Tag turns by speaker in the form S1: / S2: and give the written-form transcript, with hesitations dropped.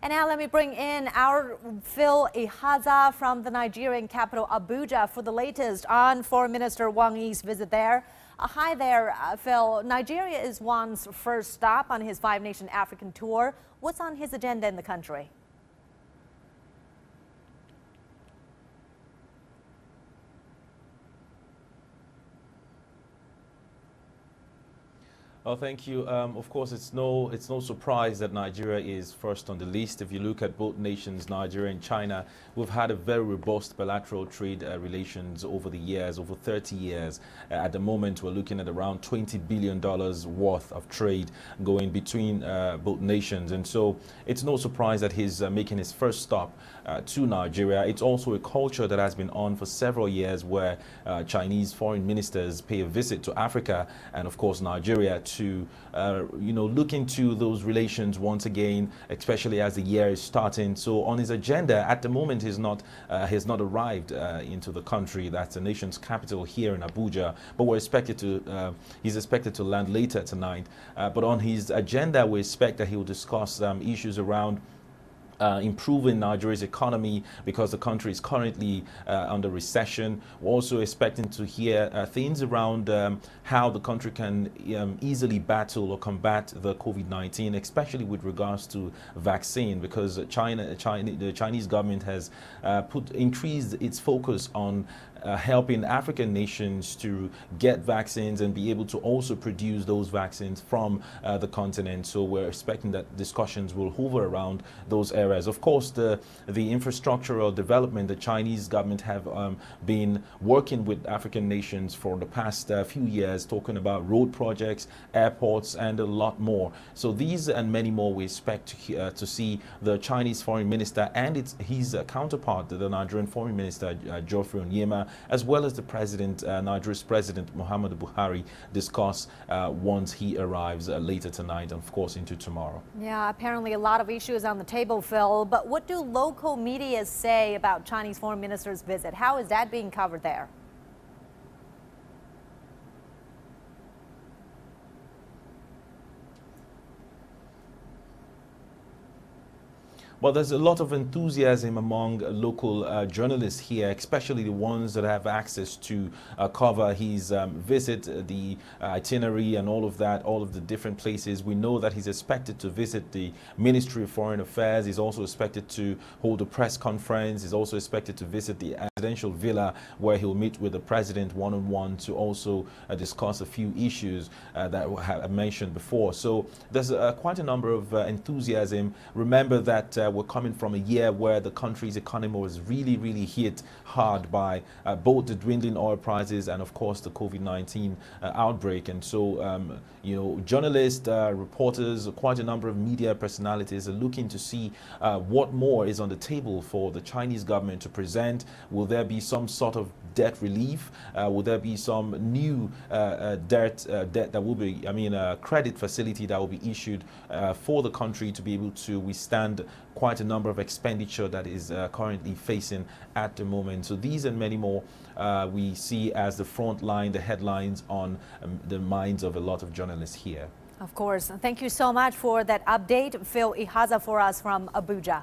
S1: And now let me bring in our Phil Ihaza from the Nigerian capital Abuja for the latest on Foreign Minister Wang Yi's visit there. Hi there, Phil. Nigeria is Wang's first stop on his five-nation African tour. What's on his agenda in the country?
S2: Oh, thank you. Of course, it's no surprise that Nigeria is first on the list. If you look at both nations, Nigeria and China, we've had a very robust bilateral trade relations over the years, over 30 years. At the moment, we're looking at around $20 billion worth of trade going between both nations. And so it's no surprise that he's making his first stop to Nigeria. It's also a culture that has been on for several years where Chinese foreign ministers pay a visit to Africa and, of course, Nigeria to look into those relations once again, especially as the year is starting. So on his agenda at the moment, he's not arrived into the country. That's the nation's capital here in Abuja, but he's expected to land later tonight. But on his agenda, we expect that he will discuss issues around improving Nigeria's economy because the country is currently under recession. We're also expecting to hear things around how the country can easily battle or combat the COVID-19, especially with regards to vaccine, because the Chinese government has increased its focus on helping African nations to get vaccines and be able to also produce those vaccines from the continent. So we're expecting that discussions will hover around those areas. Of course, the infrastructural development, the Chinese government have been working with African nations for the past few years, talking about road projects, airports, and a lot more. So these and many more we expect to see the Chinese foreign minister and his counterpart, the Nigerian foreign minister, Geoffrey Onyema, as well as the president, Nigeria's president, Muhammadu Buhari, discuss once he arrives later tonight and, of course, into tomorrow.
S1: Yeah, apparently a lot of issues on the table, Phil. But what do local media say about Chinese foreign minister's visit? How is that being covered there?
S2: Well, there's a lot of enthusiasm among local journalists here, especially the ones that have access to cover his visit, the itinerary and all of that, all of the different places. We know that he's expected to visit the Ministry of Foreign Affairs. He's also expected to hold a press conference. He's also expected to visit the presidential villa where he'll meet with the president one-on-one to also discuss a few issues that I mentioned before. So there's quite a number of enthusiasm. Remember that we're coming from a year where the country's economy was really hit hard by both the dwindling oil prices and, of course, the COVID-19 outbreak. And so, journalists, reporters, quite a number of media personalities are looking to see what more is on the table for the Chinese government to present. Will there be some sort of debt relief? Will there be some new debt that will be, credit facility that will be issued for the country to be able to withstand quite a number of expenditure that is currently facing at the moment. So these and many more we see as the front line, the headlines on the minds of a lot of journalists here.
S1: Of course. Thank you so much for that update, Phil Ihaza, for us from Abuja.